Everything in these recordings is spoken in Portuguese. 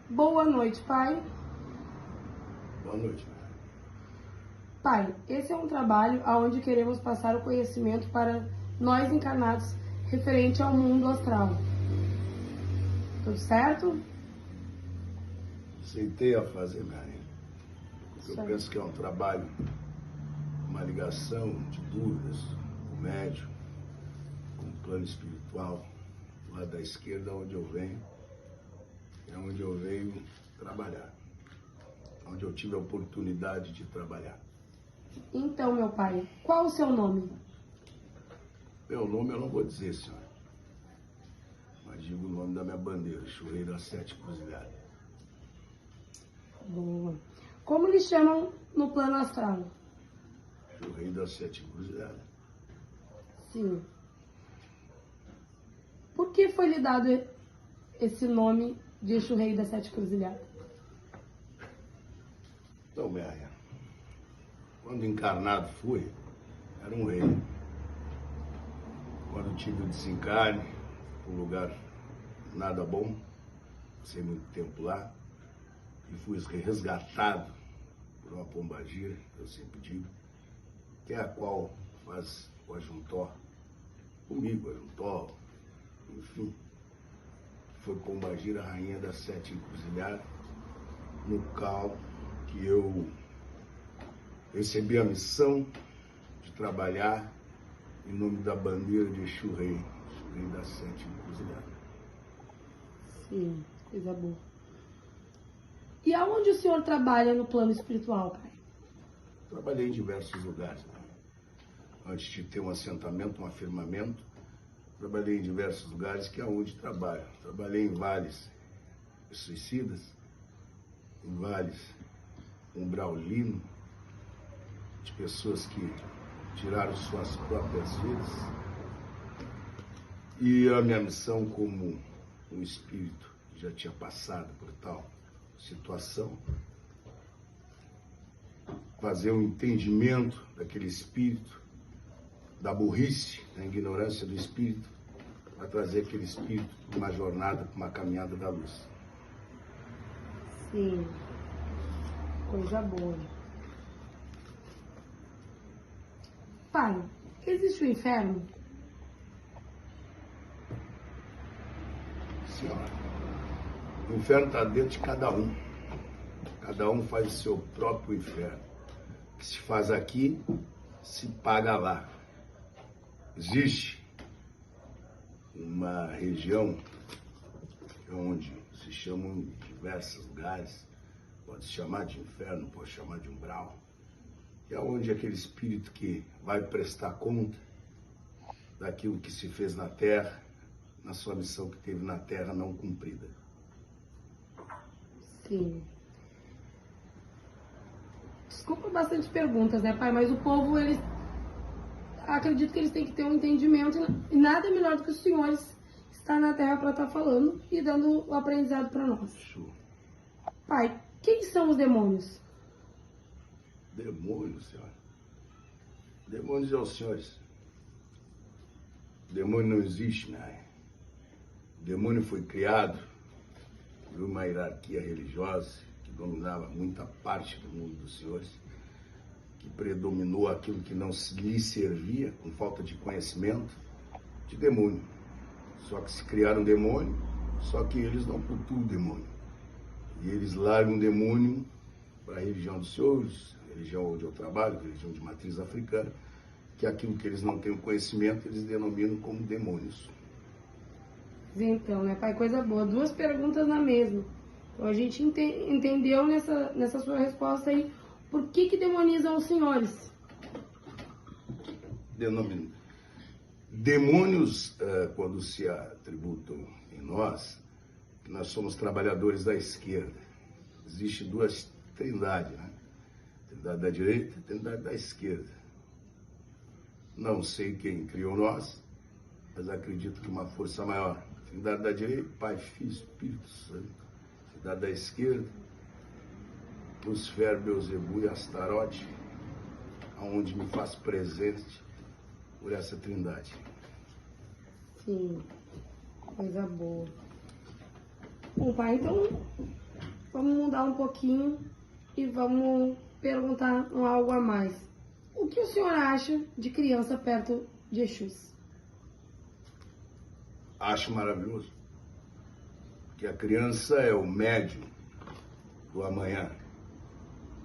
Boa noite, pai. Boa noite. Pai, esse é um trabalho onde queremos passar o conhecimento para nós encarnados referente ao mundo astral. Tudo certo? Aceitei a fazer, Maria. Porque eu Certo. penso que é um trabalho, uma ligação de dúvidas, o médium, com o plano espiritual, lá da esquerda, onde eu venho, é onde eu venho trabalhar, onde eu tive a oportunidade de trabalhar. Então, meu pai, qual o seu nome? Meu nome eu não vou dizer, senhora, mas digo o nome da minha bandeira, Churreiro das Sete Cruzilhadas. Boa. Como lhe chamam no plano astral? Churreiro das Sete Cruzilhadas. Sim. Por que foi lhe dado esse nome de Exu Rei das Sete Cruzilhadas? Então, Maria, quando encarnado fui, era um rei. Quando tive o desencarne, um lugar nada bom, passei muito tempo lá, e fui resgatado por uma pombagira, eu sempre digo, que é a qual faz o ajuntó, comigo, ajuntó, enfim. Foi pombagira, rainha das Sete Encruzilhadas, no qual que eu recebi a missão de trabalhar em nome da bandeira de Exu Rei das Sete Encruzilhadas. Sim, coisa boa. E aonde o senhor trabalha no plano espiritual, pai? Trabalhei em diversos lugares, né? Antes de ter um assentamento, um afirmamento, trabalhei em diversos lugares, que é onde trabalho. Trabalhei em vales suicidas, em vales umbraulino, de pessoas que tiraram suas próprias vidas. E a minha missão como um espírito que já tinha passado por tal situação, fazer um entendimento daquele espírito, da burrice, da ignorância do espírito, para trazer aquele espírito para uma jornada, para uma caminhada da luz. Sim, coisa boa. Pai, existe o inferno? Senhora, o inferno está dentro de cada um. Cada um faz o seu próprio inferno. O que se faz aqui, se paga lá. Existe uma região onde se chamam em diversos lugares, pode se chamar de inferno, pode chamar de umbral, que é onde aquele espírito que vai prestar conta daquilo que se fez na Terra, na sua missão que teve na Terra não cumprida. Sim. Desculpa bastante perguntas, né, pai? Mas o povo, eles... acredito que eles têm que ter um entendimento e nada melhor do que os senhores estar na Terra para estar falando e dando o aprendizado para nós. Show. Pai, quem são os demônios? Demônios, senhora. Demônios é os senhores. Demônio não existe, né? O demônio foi criado por uma hierarquia religiosa que dominava muita parte do mundo dos senhores, que predominou aquilo que não lhe servia, com falta de conhecimento, de demônio. Só que se criaram demônio, só que eles não cultuam o demônio. E eles largam o demônio para a religião dos senhores, a religião onde eu trabalho, a religião de matriz africana, que é aquilo que eles não têm o conhecimento, eles denominam como demônios. Então, né, pai? Coisa boa. Duas perguntas na mesma. Então, a gente entendeu nessa sua resposta aí por que demonizam os senhores. Denominam. Demônios, quando se atributam em nós, que nós somos trabalhadores da esquerda. Existem duas trindades, né? Trindade da direita e trindade da esquerda. Não sei quem criou nós, mas acredito que uma força maior. Trindade da direita, Pai, Filho, Espírito Santo. Trindade da esquerda, Lucifer, Beuzebu e Astarote, aonde me faz presente por essa trindade. Sim. Coisa boa. Bom, pai, então vamos mudar um pouquinho e vamos perguntar algo a mais. O que o senhor acha de criança perto de Exus? Acho maravilhoso. Que a criança é o médium do amanhã.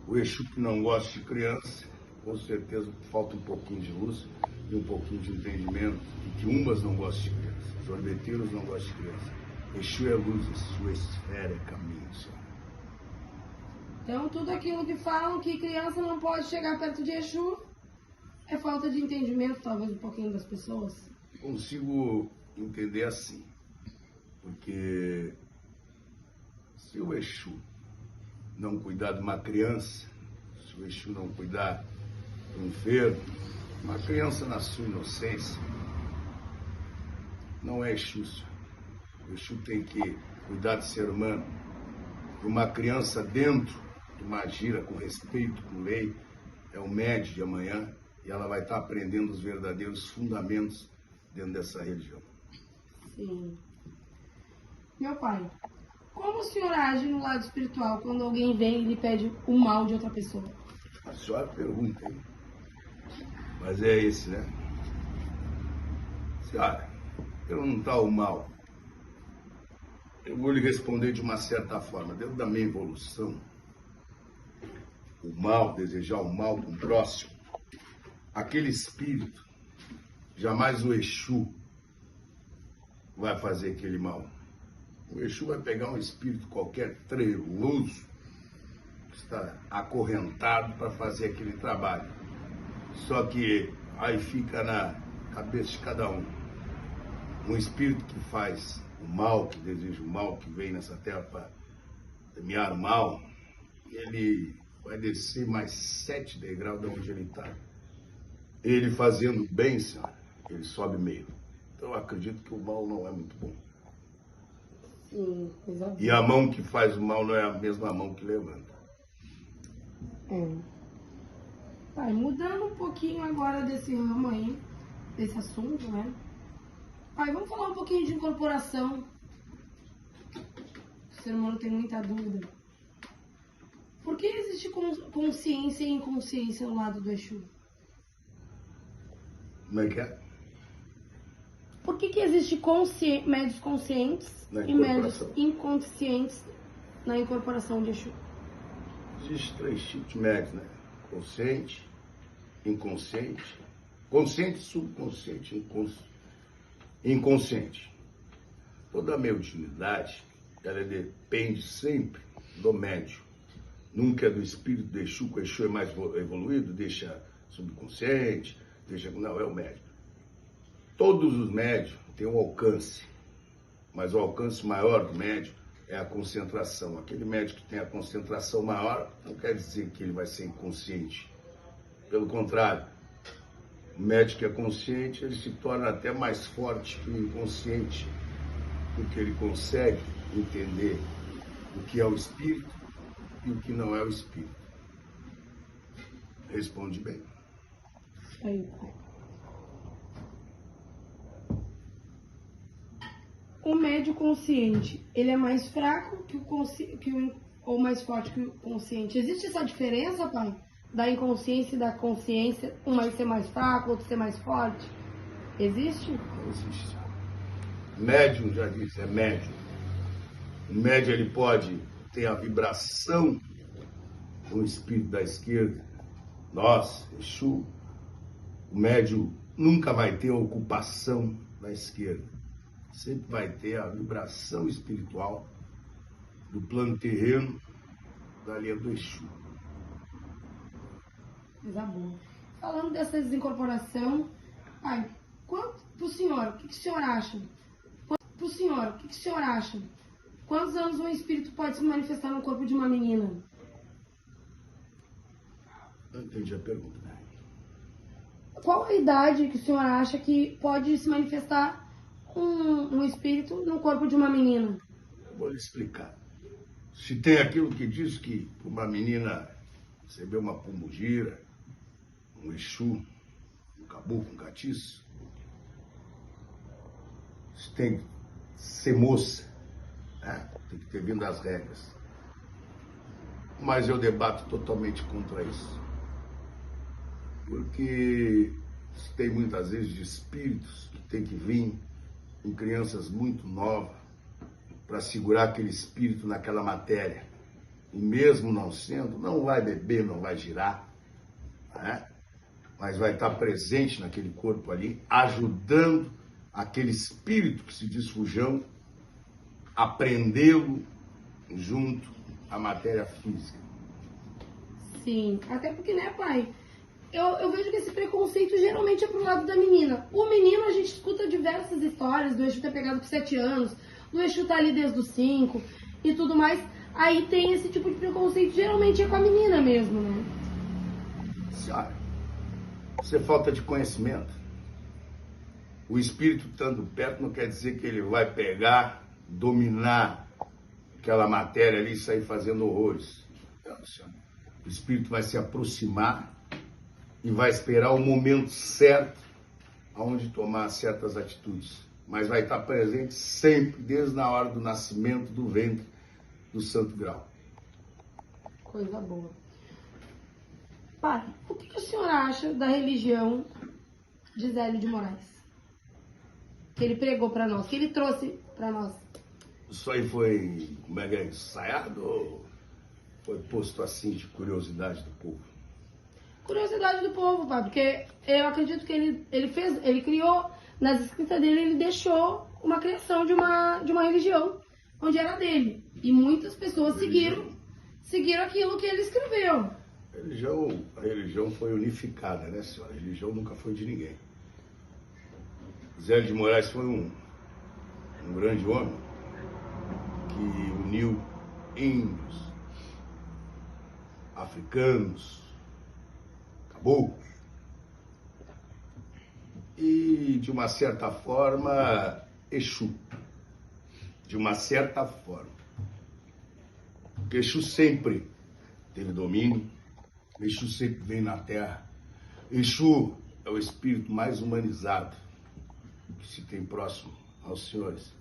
O Exu que não gosta de criança, com certeza falta um pouquinho de luz e um pouquinho de entendimento. E que umbas não gostam de criança, os orbeteiros não gostam de criança. Exu é luz, Exu é esfera, é caminho, senhor. Então, tudo aquilo que falam que criança não pode chegar perto de Exu é falta de entendimento, talvez, um pouquinho das pessoas. Consigo entender assim, porque se o Exu não cuidar de uma criança, se o Exu não cuidar do enfermo, uma criança na sua inocência, não é Exu, senhor. O Exu tem que cuidar do ser humano. E uma criança dentro de uma gira com respeito, com lei, é o médium de amanhã, e ela vai estar aprendendo os verdadeiros fundamentos dentro dessa religião. Sim. Meu pai, como o senhor age no lado espiritual quando alguém vem e lhe pede o mal de outra pessoa? A senhora pergunta, hein? Mas é esse, né? Senhora, perguntar o mal. Eu vou lhe responder de uma certa forma. Dentro da minha evolução, o mal, desejar o mal para um próximo, aquele espírito, jamais o Exu vai fazer aquele mal. O Exu vai pegar um espírito qualquer treloso, que está acorrentado para fazer aquele trabalho. Só que aí fica na cabeça de cada um. Um espírito que faz o mal, que deseja o mal, que vem nessa terra para semear o mal, ele vai descer mais 7 degraus de onde ele está. Ele fazendo bem, senhora, ele sobe meio. Então eu acredito que o mal não é muito bom. Sim, exatamente. E a mão que faz o mal não é a mesma mão que levanta. Pai, mudando um pouquinho agora desse ramo aí, desse assunto, né? Pai, vamos falar um pouquinho de incorporação. O ser humano tem muita dúvida. Por que existe consciência e inconsciência no lado do Exu? Como é que é? Por que existe médios conscientes Na e médios incorporação. inconscientes na incorporação de Exu? Existem 3 tipos de médios, né? Consciente, inconsciente, consciente, subconsciente, inconsciente. Toda a mediunidade, ela depende sempre do médium. Nunca é do espírito do Exu, que o Exu é mais evoluído, deixa subconsciente, não, é o médium. Todos os médios têm um alcance, mas o alcance maior do médium é a concentração. Aquele médium que tem a concentração maior não quer dizer que ele vai ser inconsciente. Pelo contrário, o médium que é consciente, ele se torna até mais forte que o inconsciente, porque ele consegue entender o que é o espírito e o que não é o espírito. Responde bem. Aí, pai. O médio consciente, ele é mais fraco ou mais forte que o consciente? Existe essa diferença, pai? Da inconsciência e da consciência, um vai ser mais fraco, outro ser mais forte? Existe? Não existe. Médium, já disse, é médium. O médium, ele pode ter a vibração do espírito da esquerda. Nós, Exu, o médium nunca vai ter a ocupação da esquerda. Sempre vai ter a vibração espiritual do plano terreno da linha do Exu. Coisa boa. Falando dessa desincorporação, pai, pro senhor, o que o senhor acha? Pro senhor, o que o senhor acha? Quantos anos um espírito pode se manifestar no corpo de uma menina? Não entendi a pergunta. Qual a idade que o senhor acha que pode se manifestar um espírito no corpo de uma menina? Eu vou lhe explicar. Se tem aquilo que diz que uma menina recebeu uma pombogira, um Exu, um caboclo, um catiço, se tem ser moça, né? Tem que ter vindo as regras. Mas eu debato totalmente contra isso. Porque tem muitas vezes de espíritos que tem que vir em crianças muito novas para segurar aquele espírito naquela matéria. E mesmo não sendo, não vai beber, não vai girar, né? Mas vai estar presente naquele corpo ali, ajudando aquele espírito que se diz fujão a prendê-lo junto à matéria física. Sim, até porque, né, pai? Eu vejo que esse preconceito geralmente é pro lado da menina. O menino, a gente escuta diversas histórias do Exu ter pegado com 7 anos, do Exu tá ali desde os 5 e tudo mais. Aí tem esse tipo de preconceito, geralmente é com a menina mesmo, né? Senhora, isso é falta de conhecimento. O espírito estando perto não quer dizer que ele vai pegar, dominar aquela matéria ali e sair fazendo horrores. Não, senhora. O espírito vai se aproximar e vai esperar o momento certo aonde tomar certas atitudes. Mas vai estar presente sempre, desde a hora do nascimento do ventre do Santo Grau. Coisa boa. Pai, o que o senhor acha da religião de Zélio de Moraes? Que ele pregou para nós, que ele trouxe para nós. Isso aí foi, como é que é, ensaiado ou foi posto assim de curiosidade do povo? Curiosidade do povo, pai, porque eu acredito que ele criou, nas escritas dele, ele deixou uma criação de uma religião, onde era dele. E muitas pessoas seguiram aquilo que ele escreveu. A religião foi unificada, né, senhora? A religião nunca foi de ninguém. Zélio de Moraes foi um grande homem que uniu índios, africanos, caboclos e, de uma certa forma, Exu. De uma certa forma. Porque Exu sempre teve domínio, Exu sempre veio na Terra. Exu é o espírito mais humanizado que se tem próximo aos senhores.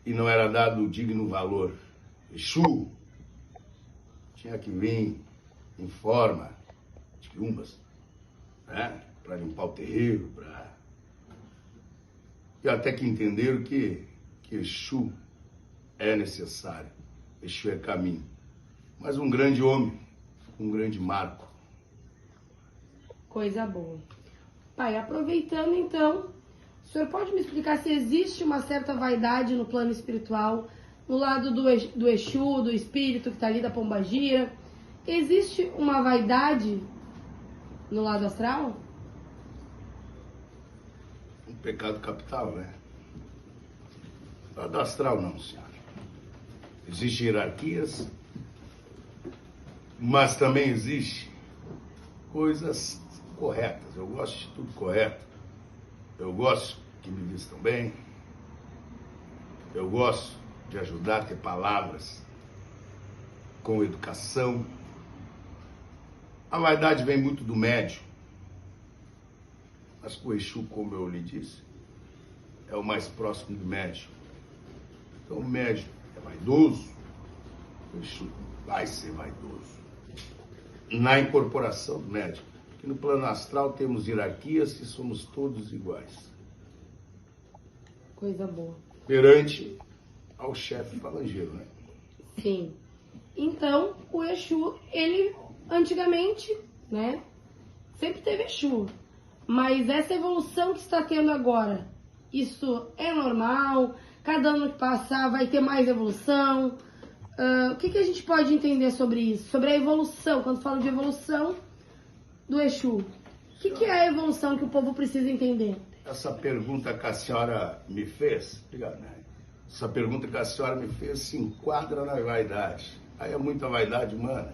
E não era dado o digno valor. Exu tinha que vir em forma de quiumbas, né? Para limpar o terreiro, e até que entenderam que Exu é necessário, Exu é caminho. Mas um grande homem, um grande marco. Coisa boa. Pai, aproveitando então, o senhor pode me explicar se existe uma certa vaidade no plano espiritual, no lado do Exu, do espírito que está ali da Pombagira? Existe uma vaidade no lado astral? Um pecado capital, né? Lado astral não, senhora. Existem hierarquias, mas também existe coisas corretas. Eu gosto de tudo correto. Eu gosto que me vistam bem. Eu gosto de ajudar a ter palavras com educação. A vaidade vem muito do médium. Mas o Exu, como eu lhe disse, é o mais próximo do médium. Então o médium é vaidoso, o Exu vai ser vaidoso. Na incorporação do médium. Porque no plano astral temos hierarquias e somos todos iguais. Coisa boa. Perante ao chefe falangeiro, né? Sim. Então, o Exu, ele antigamente, né, sempre teve Exu. Mas essa evolução que está tendo agora, isso é normal? Cada ano que passar vai ter mais evolução? O que a gente pode entender sobre isso? Sobre a evolução, quando falo de evolução do Exu. O que é a evolução que o povo precisa entender? Essa pergunta que a senhora me fez, obrigado, né? Essa pergunta que a senhora me fez se enquadra na vaidade. Aí é muita vaidade humana.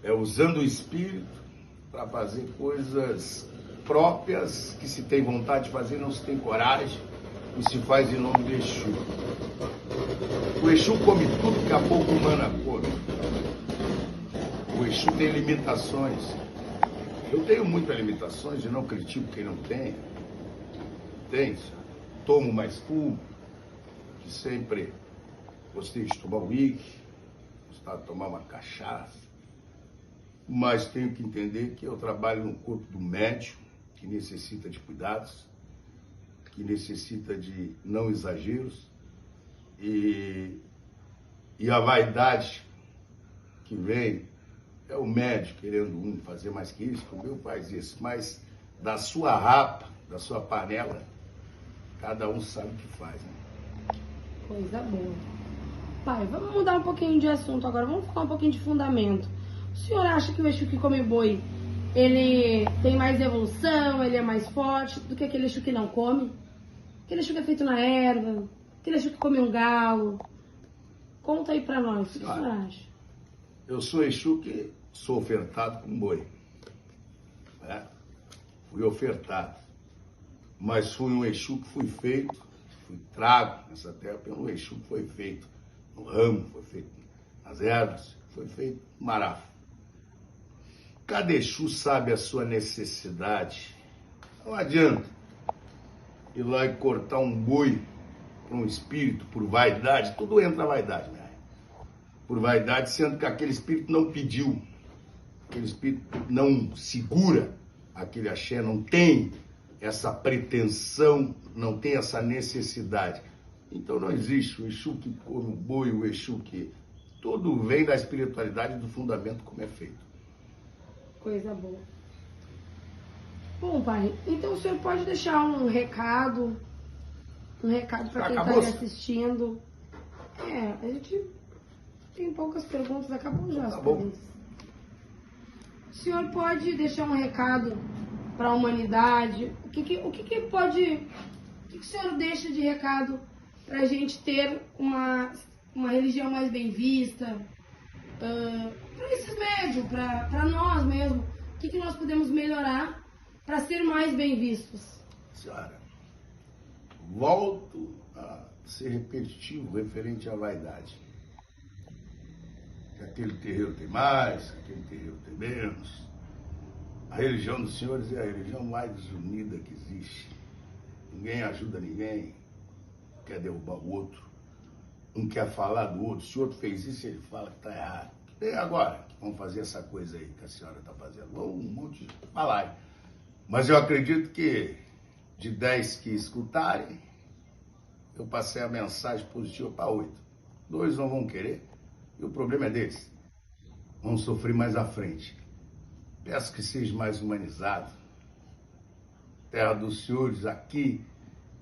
É usando o espírito para fazer coisas próprias que se tem vontade de fazer, não se tem coragem e se faz em nome do Exu. O Exu come tudo que a boca humana come. O Exu tem limitações. Eu tenho muitas limitações e não critico quem não tem. Tem, tomo mais fumo, que sempre gostei de tomar uísque, gostava de tomar uma cachaça, mas tenho que entender que eu trabalho no corpo do médico, que necessita de cuidados, que necessita de não exageros, e a vaidade que vem é o médico querendo fazer mais que isso, o meu faz isso, mas da sua rapa, da sua panela, cada um sabe o que faz, né? Coisa boa. Pai, vamos mudar um pouquinho de assunto agora, vamos falar um pouquinho de fundamento. O senhor acha que o Exu que come boi, ele tem mais evolução, ele é mais forte do que aquele Exu que não come? Aquele Exu que é feito na erva, aquele Exu que come um galo. Conta aí pra nós, o que o senhor acha? Eu sou Exu que sou ofertado com boi, né? Fui ofertado, mas fui um Exu que fui feito, fui trago nessa terra pelo Exu que foi feito no ramo, foi feito nas ervas, foi feito no marafo. Cada Exu sabe a sua necessidade. Não adianta ir lá e cortar um boi para um espírito por vaidade, tudo entra vaidade, né? Por vaidade, sendo que aquele espírito não pediu, aquele espírito não segura aquele axé, não tem essa pretensão, não tem essa necessidade. Então não existe o Exu que come o boi, o Exu que... Tudo vem da espiritualidade e do fundamento como é feito. Coisa boa. Bom, pai, então o senhor pode deixar um recado para quem está me assistindo. A gente tem poucas perguntas, acabou já as perguntas. O senhor pode deixar um recado para a humanidade? O que o senhor deixa de recado para a gente ter uma religião mais bem vista? Para esses médios, para nós mesmo, o que nós podemos melhorar para ser mais bem vistos? Senhora, volto a ser repetitivo referente à vaidade. Que aquele terreiro tem mais, que aquele terreiro tem menos. A religião dos senhores é a religião mais desunida que existe. Ninguém ajuda ninguém, quer derrubar o outro, um quer falar do outro. Se o outro fez isso, ele fala que está errado. E agora, vamos fazer essa coisa aí que a senhora está fazendo. Vamos um monte de falar. Mas eu acredito que de 10 que escutarem, eu passei a mensagem positiva para 8. 2 não vão querer, e o problema é deles. Vão sofrer mais à frente. Peço que seja mais humanizado. Terra dos senhores, aqui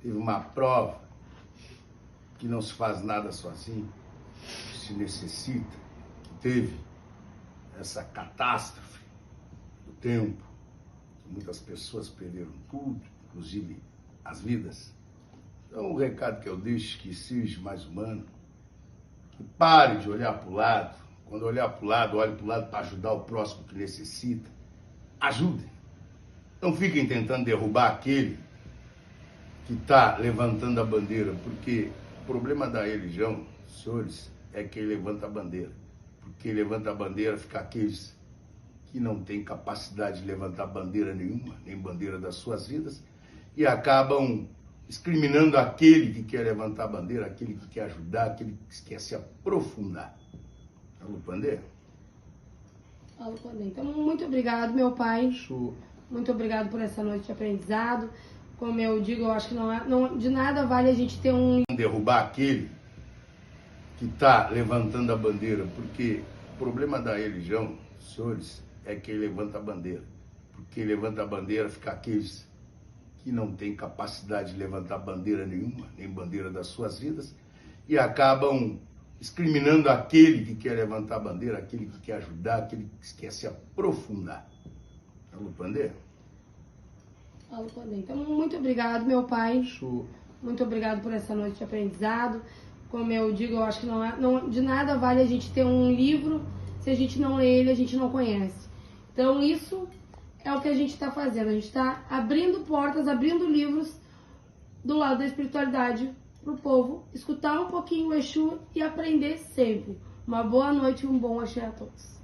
teve uma prova que não se faz nada sozinho, que se necessita, que teve essa catástrofe do tempo. Muitas pessoas perderam tudo, inclusive as vidas. Então o recado que eu deixo é que seja mais humano, que pare de olhar para o lado. Quando olhar para o lado, olhe para o lado para ajudar o próximo que necessita. Ajudem. Não fiquem tentando derrubar aquele que está levantando a bandeira, porque o problema da religião, senhores, é que ele levanta a bandeira. Porque levanta a bandeira, fica aqueles que não têm capacidade de levantar bandeira nenhuma, nem bandeira das suas vidas, e acabam discriminando aquele que quer levantar a bandeira, aquele que quer ajudar, aquele que quer se aprofundar. Alô, Pandê? Alô, Pandê. Então, muito obrigado, meu pai. Muito obrigado por essa noite de aprendizado. Como eu digo, eu acho que de nada vale a gente ter um... Derrubar aquele que está levantando a bandeira, porque o problema da religião, senhores, é que ele levanta a bandeira. Porque levanta a bandeira, fica aqueles que não têm capacidade de levantar bandeira nenhuma, nem bandeira das suas vidas, e acabam discriminando aquele que quer levantar a bandeira, aquele que quer ajudar, aquele que quer se aprofundar. Alô, Pandê? Alô, Pandê. Então, muito obrigado, meu pai. Muito obrigado por essa noite de aprendizado. Como eu digo, eu acho que de nada vale a gente ter um livro, se a gente não lê ele, a gente não conhece. Então, isso é o que a gente está fazendo. A gente está abrindo portas, abrindo livros do lado da espiritualidade para o povo escutar um pouquinho o Exu e aprender sempre. Uma boa noite e um bom axé a todos.